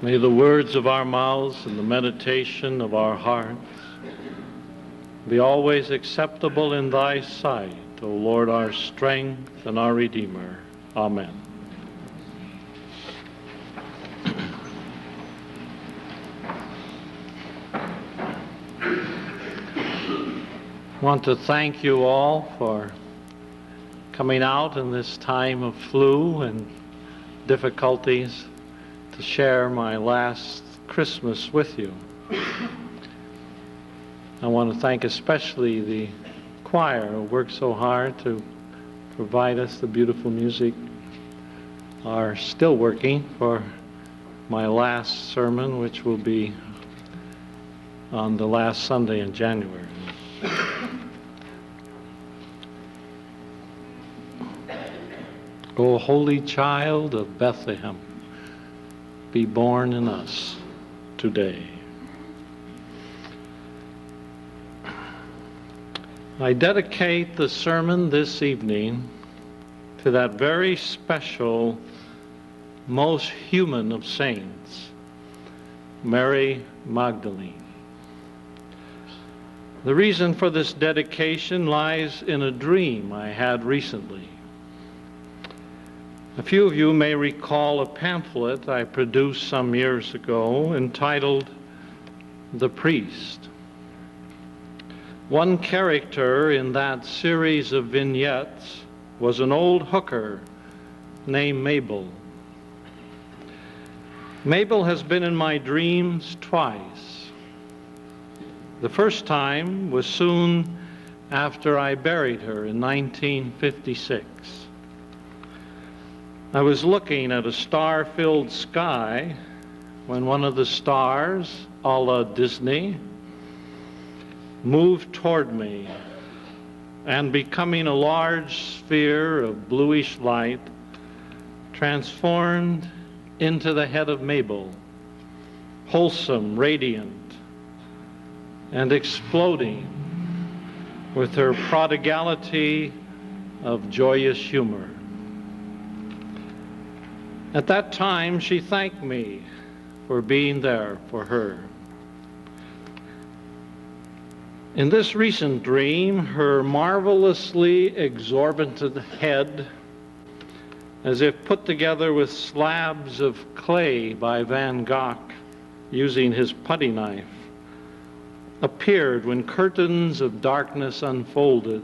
May the words of our mouths and the meditation of our hearts be always acceptable in thy sight, O Lord, our strength and our Redeemer. Amen. I want to thank you all for coming out in this time of flu and difficulties to share my last Christmas with you. I want to thank especially the choir who worked so hard to provide us the beautiful music, are still working for my last sermon, which will be on the last Sunday in January. O Holy Child of Bethlehem, be born in us today. I dedicate the sermon this evening to that very special, most human of saints, Mary Magdalene. The reason for this dedication lies in a dream I had recently. A few of you may recall a pamphlet I produced some years ago entitled The Priest. One character in that series of vignettes was an old hooker named Mabel. Mabel has been in my dreams twice. The first time was soon after I buried her in 1956. I was looking at a star-filled sky when one of the stars, a la Disney, moved toward me, and becoming a large sphere of bluish light, transformed into the head of Mabel, wholesome, radiant, and exploding with her prodigality of joyous humor. At that time, she thanked me for being there for her. In this recent dream, her marvelously exorbitant head, as if put together with slabs of clay by Van Gogh using his putty knife, appeared when curtains of darkness unfolded,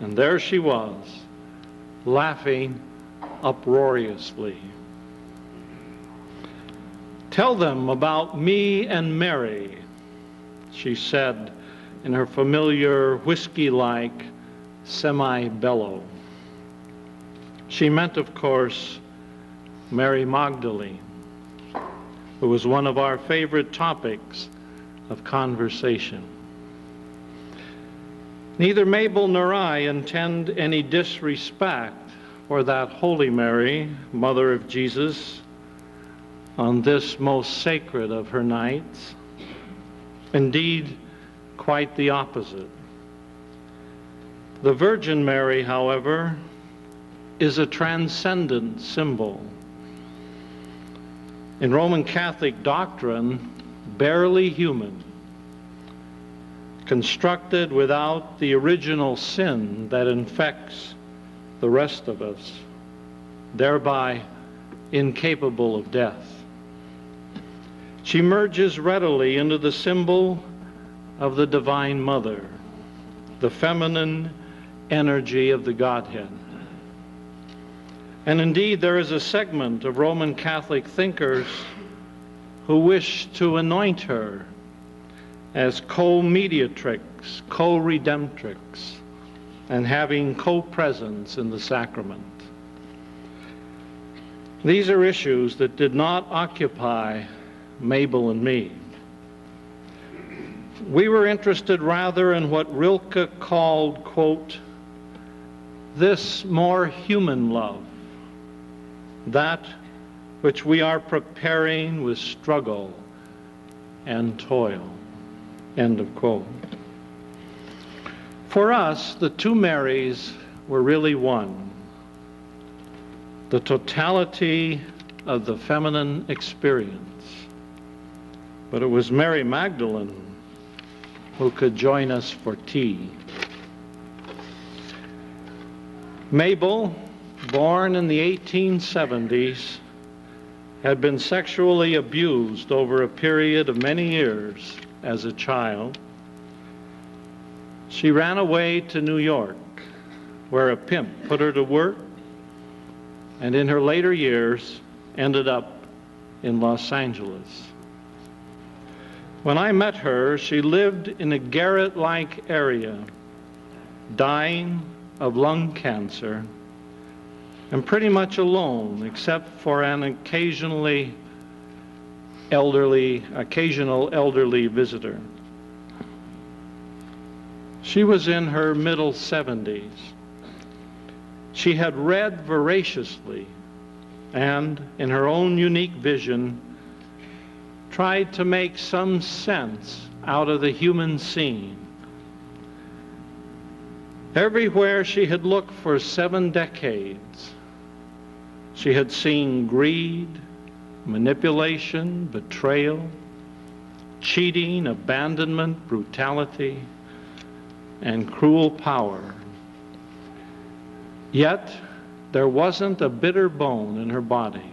and there she was, laughing uproariously. "Tell them about me and Mary," she said in her familiar whiskey-like semi-bellow. She meant, of course, Mary Magdalene, who was one of our favorite topics of conversation. Neither Mabel nor I intend any disrespect for that Holy Mary, Mother of Jesus, on this most sacred of her nights. Indeed, quite the opposite. The Virgin Mary, however, is a transcendent symbol. In Roman Catholic doctrine, barely human, constructed without the original sin that infects the rest of us, thereby incapable of death. She merges readily into the symbol of the Divine Mother, the feminine energy of the Godhead. And indeed, there is a segment of Roman Catholic thinkers who wish to anoint her as co-mediatrix, co-redemptrix, and having co-presence in the sacrament. These are issues that did not occupy Mabel and me. We were interested rather in what Rilke called, quote, this more human love, that which we are preparing with struggle and toil, end of quote. For us, the two Marys were really one. The totality of the feminine experience. But it was Mary Magdalene who could join us for tea. Mabel, born in the 1870s, had been sexually abused over a period of many years as a child. She ran away to New York, where a pimp put her to work, and in her later years ended up in Los Angeles. When I met her, she lived in a garret-like area, dying of lung cancer, and pretty much alone, except for an occasional elderly visitor. She was in her middle 70s. She had read voraciously and, in her own unique vision, tried to make some sense out of the human scene. Everywhere she had looked for 7 decades, she had seen greed, manipulation, betrayal, cheating, abandonment, brutality, and cruel power. Yet, there wasn't a bitter bone in her body.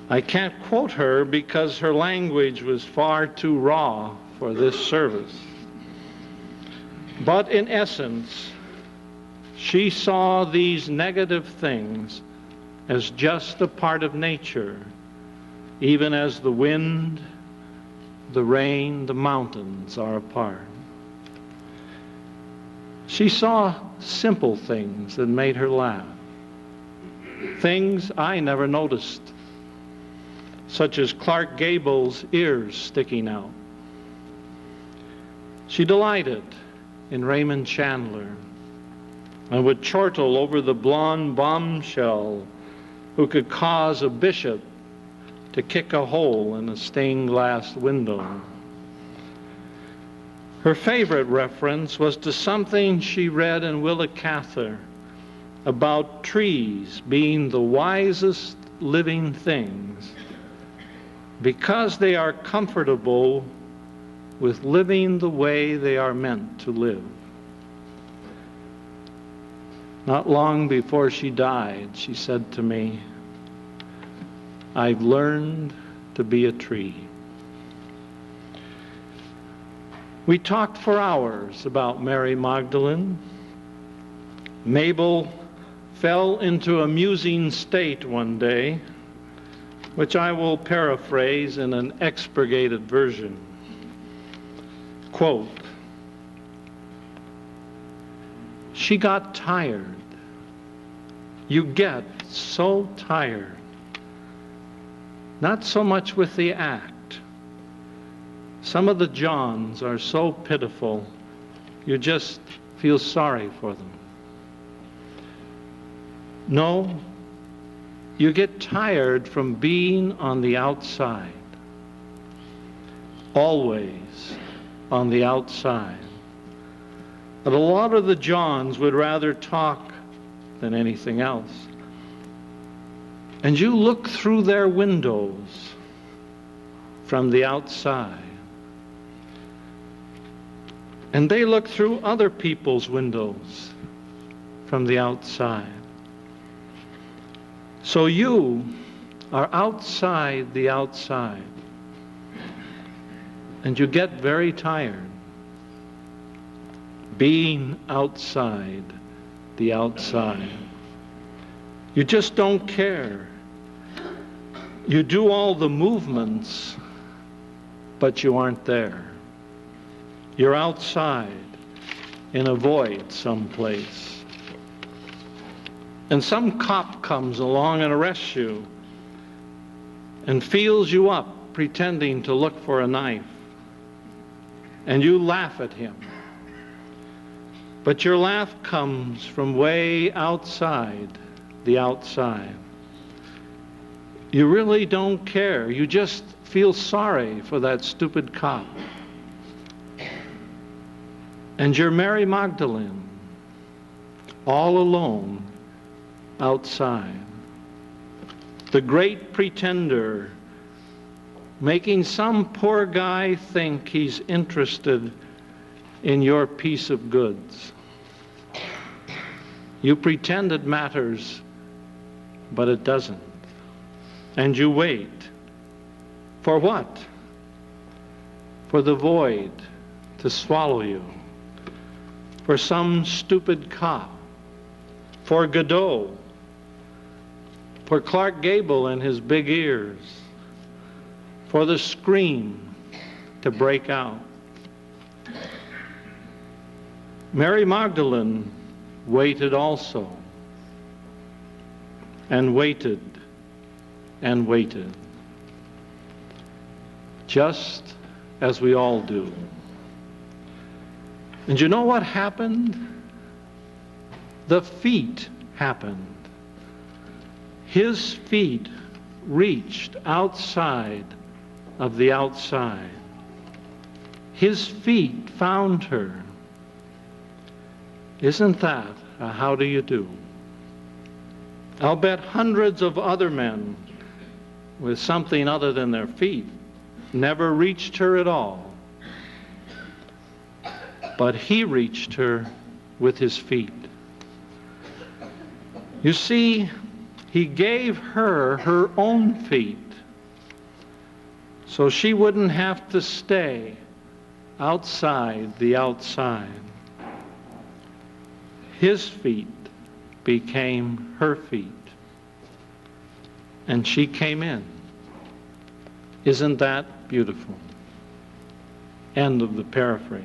I can't quote her because her language was far too raw for this service. But in essence, she saw these negative things as just a part of nature, even as the wind, the rain, the mountains are a part. She saw simple things that made her laugh, things I never noticed, such as Clark Gable's ears sticking out. She delighted in Raymond Chandler and would chortle over the blonde bombshell who could cause a bishop to kick a hole in a stained glass window. Her favorite reference was to something she read in Willa Cather about trees being the wisest living things because they are comfortable with living the way they are meant to live. Not long before she died, she said to me, "I've learned to be a tree." We talked for hours about Mary Magdalene. Mabel fell into a musing state one day, which I will paraphrase in an expurgated version. Quote, "She got tired. You get so tired. Not so much with the act. Some of the Johns are so pitiful, you just feel sorry for them. No, you get tired from being on the outside. Always on the outside. But a lot of the Johns would rather talk than anything else. And you look through their windows from the outside. And they look through other people's windows from the outside. So you are outside the outside. And you get very tired being outside the outside. You just don't care. You do all the movements, but you aren't there. You're outside in a void someplace. And some cop comes along and arrests you and feels you up pretending to look for a knife. And you laugh at him. But your laugh comes from way outside the outside. You really don't care. You just feel sorry for that stupid cop. And you're Mary Magdalene, all alone outside. the great pretender, making some poor guy think he's interested in your piece of goods. You pretend it matters, but it doesn't. And you wait. For what? For the void to swallow you. For some stupid cop. For Godot. For Clark Gable and his big ears. For the scream to break out. Mary Magdalene waited also. And waited. And waited. Just as we all do. And you know what happened? The feet happened. His feet reached outside of the outside. His feet found her. Isn't that a how do you do? I'll bet hundreds of other men with something other than their feet never reached her at all. But he reached her with his feet. You see, he gave her her own feet so she wouldn't have to stay outside the outside. His feet became her feet. And she came in. Isn't that beautiful? End of the paraphrase.